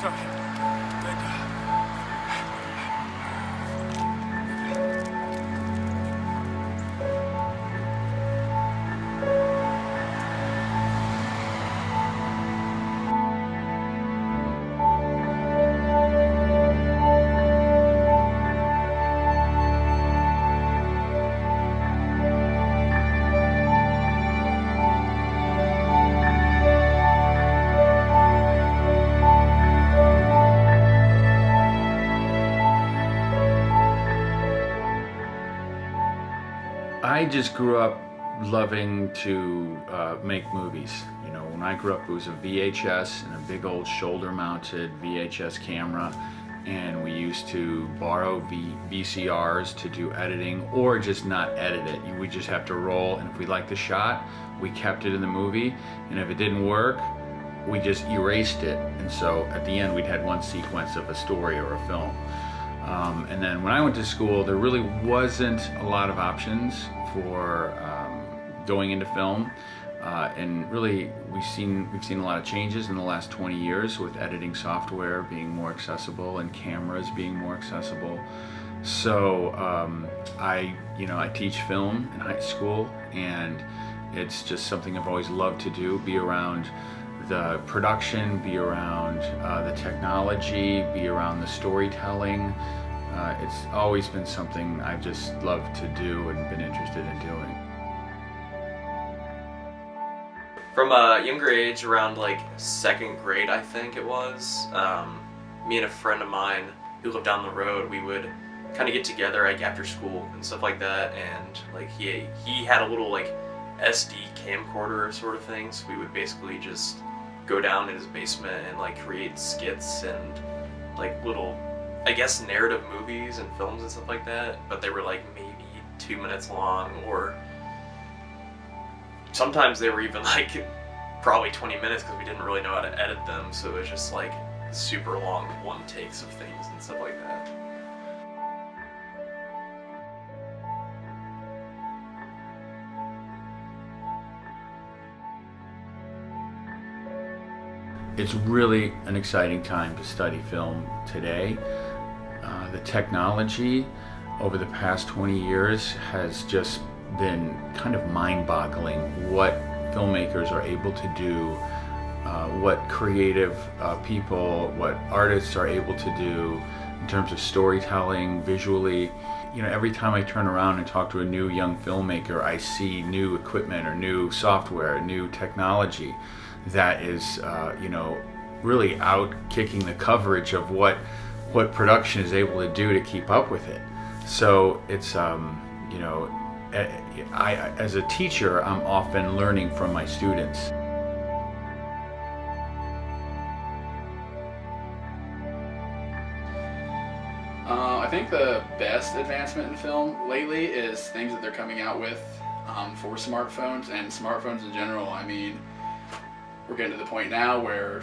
Sorry. I just grew up loving to make movies. You know, when I grew up, it was a VHS and a big old shoulder-mounted VHS camera, and we used to borrow VCRs to do editing, or just not edit it. We just have to roll, and if we liked the shot, we kept it in the movie, and if it didn't work, we just erased it. And so at the end, we'd had one sequence of a story or a film. And then when I went to school, there really wasn't a lot of options for going into film. And really, we've seen a lot of changes in the last 20 years with editing software being more accessible and cameras being more accessible. So I teach film in high school, and it's just something I've always loved to do, be around the production, be around the technology, be around the storytelling. It's always been something I've just loved to do and been interested in doing. From a younger age, around like second grade I think it was, me and a friend of mine who lived down the road, we would kind of get together like after school and stuff like that, and like he had a little like SD camcorder sort of thing, so we would basically just go down in his basement and like create skits and like little, I guess, narrative movies and films and stuff like that, but they were like maybe 2 minutes long, or sometimes they were even like probably 20 minutes because we didn't really know how to edit them, so it was just like super long one takes of things and stuff like that. It's really an exciting time to study film today. The technology over the past 20 years has just been kind of mind-boggling what filmmakers are able to do, what creative people, what artists are able to do in terms of storytelling, visually. You know, every time I turn around and talk to a new young filmmaker, I see new equipment or new software, new technology that is, really out kicking the coverage of what production is able to do to keep up with it. So it's, I, as a teacher, I'm often learning from my students. I think the best advancement in film lately is things that they're coming out with for smartphones and smartphones in general. I mean, we're getting to the point now where,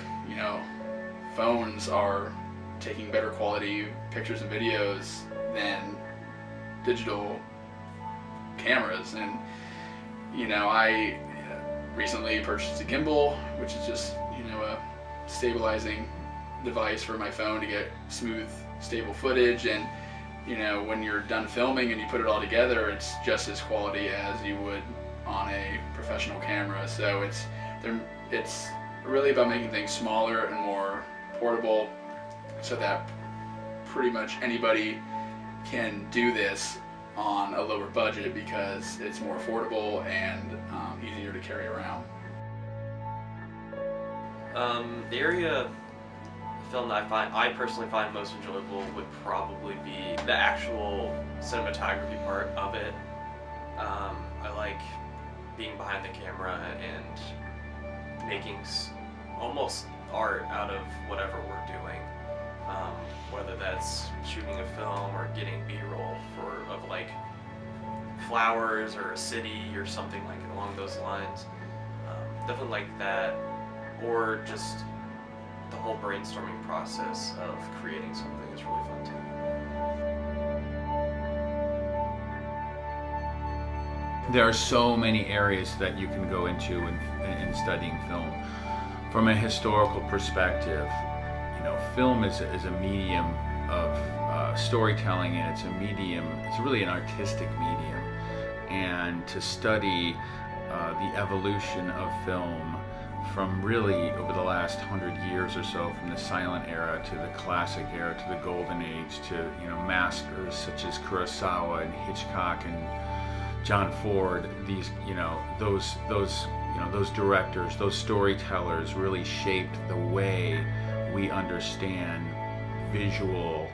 phones are taking better quality pictures and videos than digital cameras. And, I recently purchased a gimbal, which is just, a stabilizing device for my phone to get smooth, stable footage. And, when you're done filming and you put it all together, it's just as quality as you would on a professional camera. So it's really about making things smaller and more portable, so that pretty much anybody can do this on a lower budget because it's more affordable and easier to carry around. The area of film that I personally find most enjoyable would probably be the actual cinematography part of it. I like being behind the camera and making almost art out of whatever we're doing, whether that's shooting a film or getting B-roll of like flowers or a city or something like along those lines. Definitely like that, or just the whole brainstorming process of creating something is really fun too. There are so many areas that you can go into in studying film. From a historical perspective, film is a medium of storytelling, and it's a medium. It's really an artistic medium, and to study the evolution of film from really over the last 100 years or so, from the silent era to the classic era to the golden age, to masters such as Kurosawa and Hitchcock and John Ford. These those directors, those storytellers really shaped the way we understand visual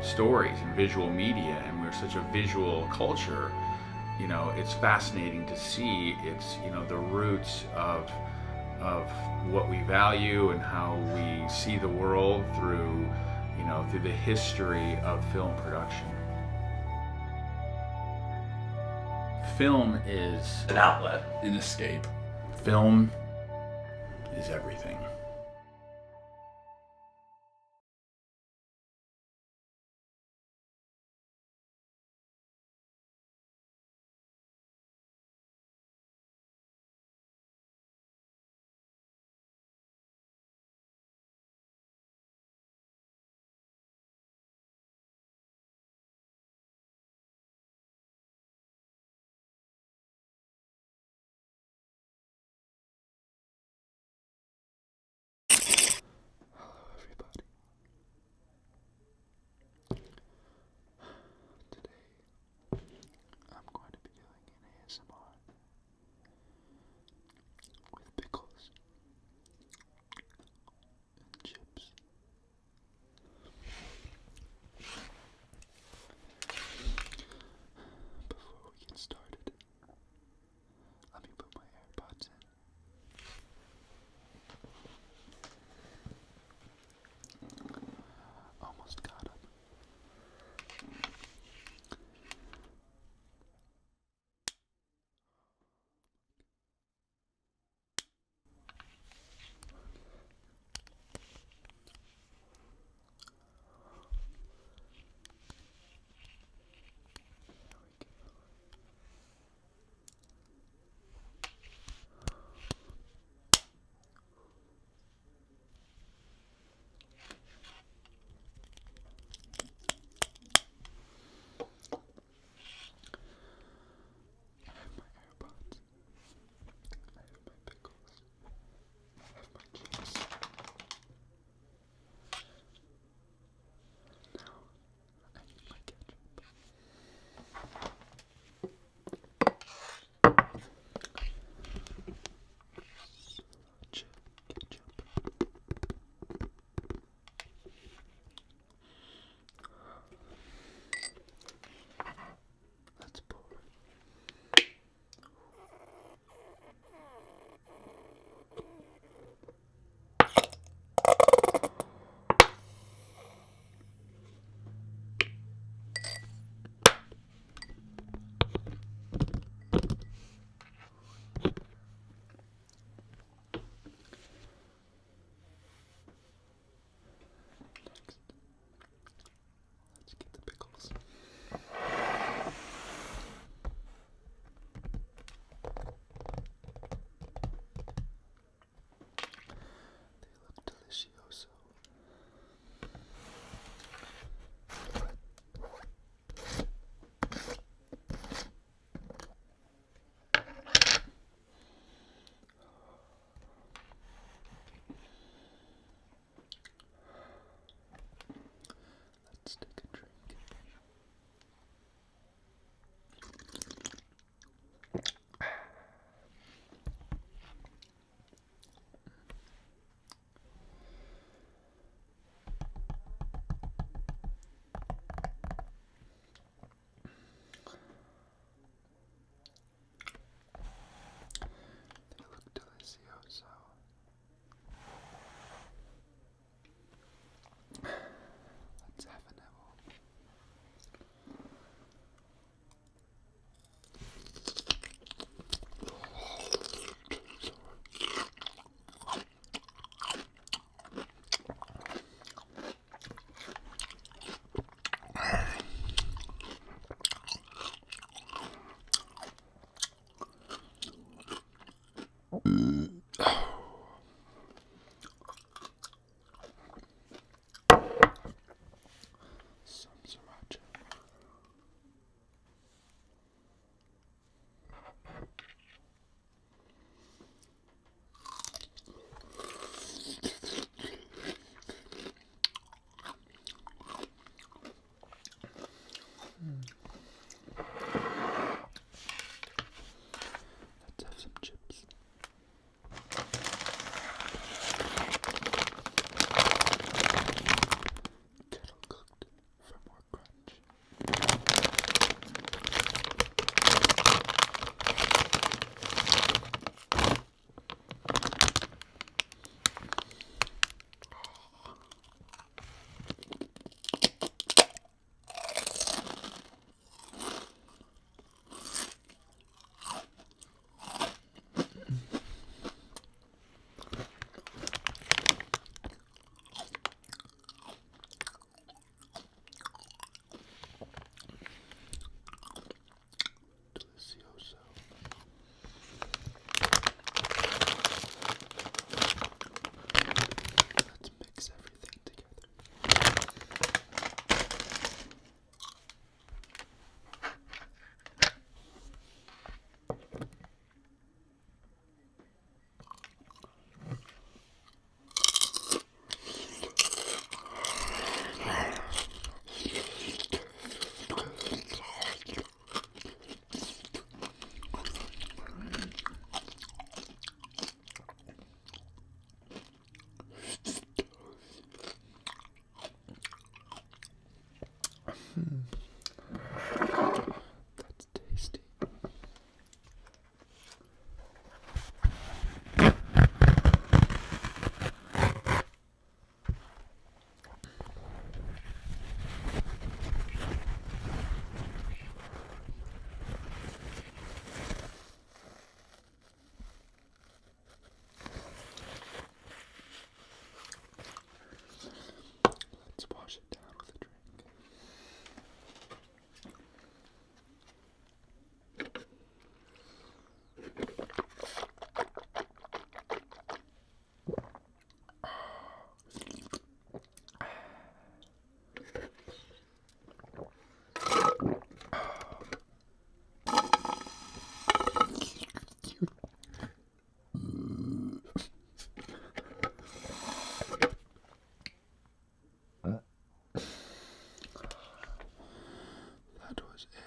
stories and visual media, and we're such a visual culture. It's fascinating to see. It's the roots of what we value and how we see the world through the history of film production. Film is An outlet. An escape. Film is everything. That was it.